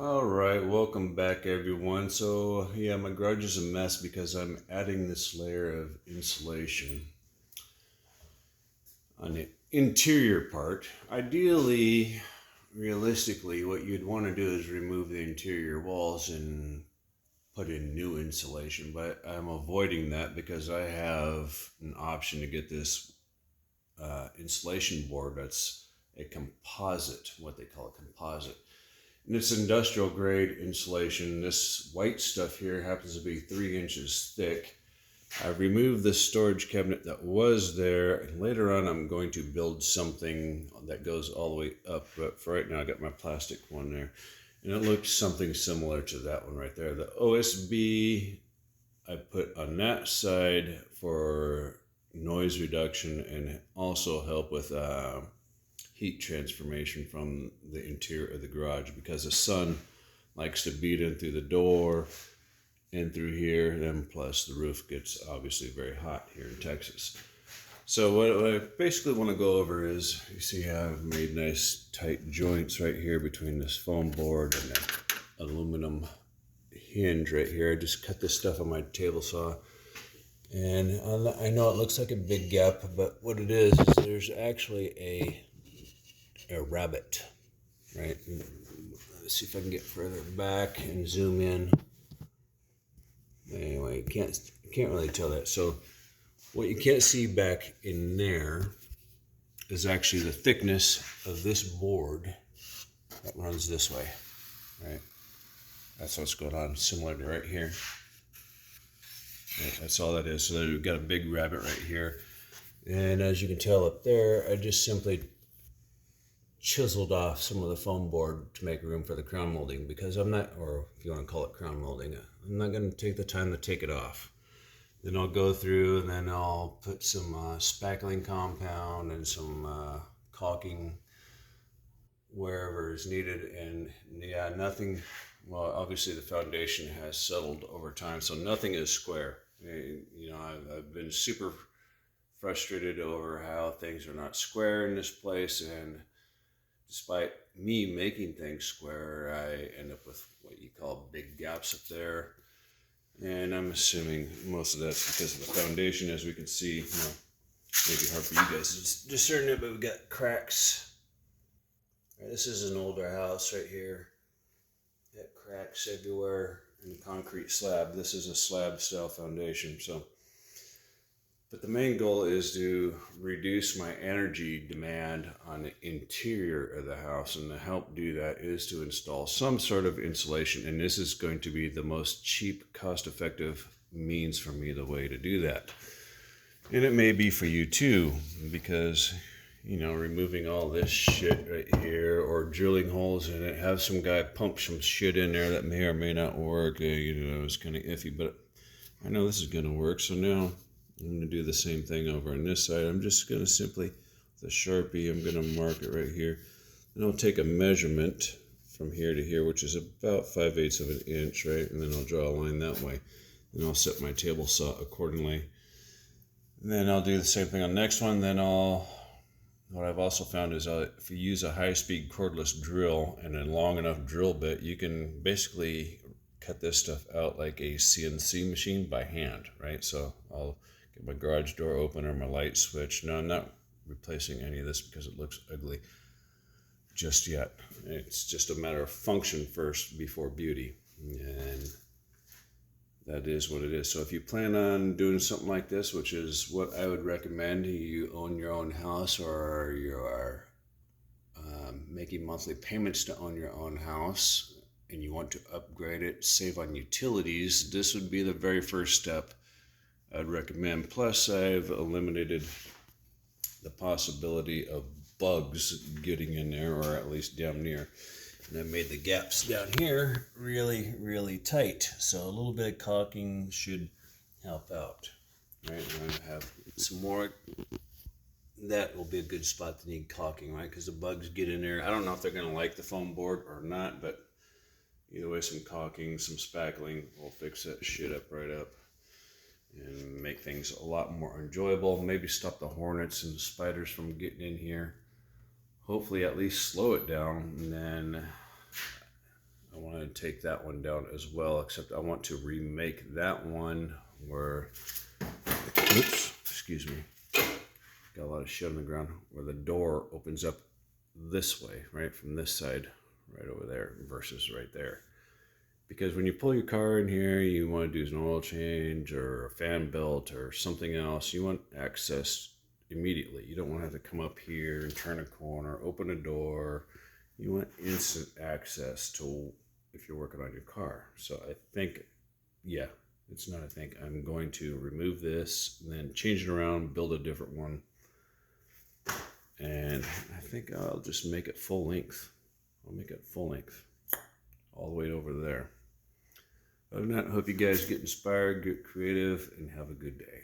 All right, welcome back everyone. So yeah, my garage is a mess because I'm adding this layer of insulation on the interior part. Ideally, realistically, what you'd want to do is remove the interior walls and put in new insulation, but I'm avoiding that because I have an option to get this insulation board that's a composite, what they call a composite. And it's industrial grade insulation. This white stuff here happens to be 3 inches thick. I've removed the storage cabinet that was there, and later on I'm going to build something that goes all the way up, but for right now I got my plastic one there. And it looks something similar to that one right there. The OSB I put on that side for noise reduction and also help with heat transformation from the interior of the garage, because the sun likes to beat in through the door and through here, and plus the roof gets obviously very hot here in Texas. So what I basically want to go over is, you see how I've made nice tight joints right here between this foam board and the aluminum hinge right here. I just cut this stuff on my table saw. And I know it looks like a big gap, but what it is there's actually a rabbit, right? Let's see if I can get further back and zoom in. Anyway, you can't really tell that. So what you can't see back in there is actually the thickness of this board that runs this way, right? That's what's going on, similar to right here. Right, that's all that is. So we've got a big rabbit right here. And as you can tell up there, I just simply chiseled off some of the foam board to make room for the crown molding, because I'm not, or if you want to call it crown molding, I'm not going to take the time to take it off. Then I'll go through and then I'll put some spackling compound and some caulking wherever is needed. And yeah, nothing, well, obviously the foundation has settled over time, so nothing is square. You know, I've been super frustrated over how things are not square in this place, and despite me making things square, I end up with what you call big gaps up there. And I'm assuming most of that's because of the foundation. As we can see, you know, maybe hard for you guys to discern it, but we've got cracks. Right, this is an older house right here. Got cracks everywhere in the concrete slab. This is a slab style foundation. But the main goal is to reduce my energy demand on the interior of the house, and to help do that is to install some sort of insulation, and this is going to be the most cheap, cost-effective means for me, the way to do that. And it may be for you too, because, you know, removing all this shit right here or drilling holes in it, have some guy pump some shit in there that may or may not work. You know, it's kind of iffy, but I know this is going to work, so now I'm going to do the same thing over on this side. I'm just going to simply, with a Sharpie, I'm going to mark it right here. And I'll take a measurement from here to here, which is about 5/8 of an inch, right? And then I'll draw a line that way. And I'll set my table saw accordingly. And then I'll do the same thing on the next one. Then what I've also found is if you use a high-speed cordless drill and a long enough drill bit, you can basically cut this stuff out like a CNC machine by hand, right? So I'll get my garage door opener, my light switch. No, I'm not replacing any of this because it looks ugly just yet. It's just a matter of function first before beauty, and that is what it is. So if you plan on doing something like this, which is what I would recommend, you own your own house, or you are making monthly payments to own your own house, and you want to upgrade it, save on utilities, this would be the very first step I'd recommend. Plus, I've eliminated the possibility of bugs getting in there, or at least damn near. And I made the gaps down here really, really tight. So a little bit of caulking should help out. Right, I'm going to have some more. That will be a good spot to need caulking, right? Because the bugs get in there. I don't know if they're going to like the foam board or not, but either way, some caulking, some spackling will fix that shit up right up and make things a lot more enjoyable. Maybe stop the hornets and the spiders from getting in here. Hopefully at least slow it down. And then I want going to take that one down as well, except I want to remake that one where, oops, excuse me, got a lot of shit on the ground, where the door opens up this way, right, from this side, right over there, versus right there. Because when you pull your car in here, you want to do an oil change or a fan belt or something else, you want access immediately. You don't want to have to come up here and turn a corner, open a door. You want instant access to if you're working on your car. So I think, yeah, it's not I think. I'm going to remove this and then change it around, build a different one. And I think I'll just make it full length. I'll make it full length all the way over there. Other than that, I hope you guys get inspired, get creative, and have a good day.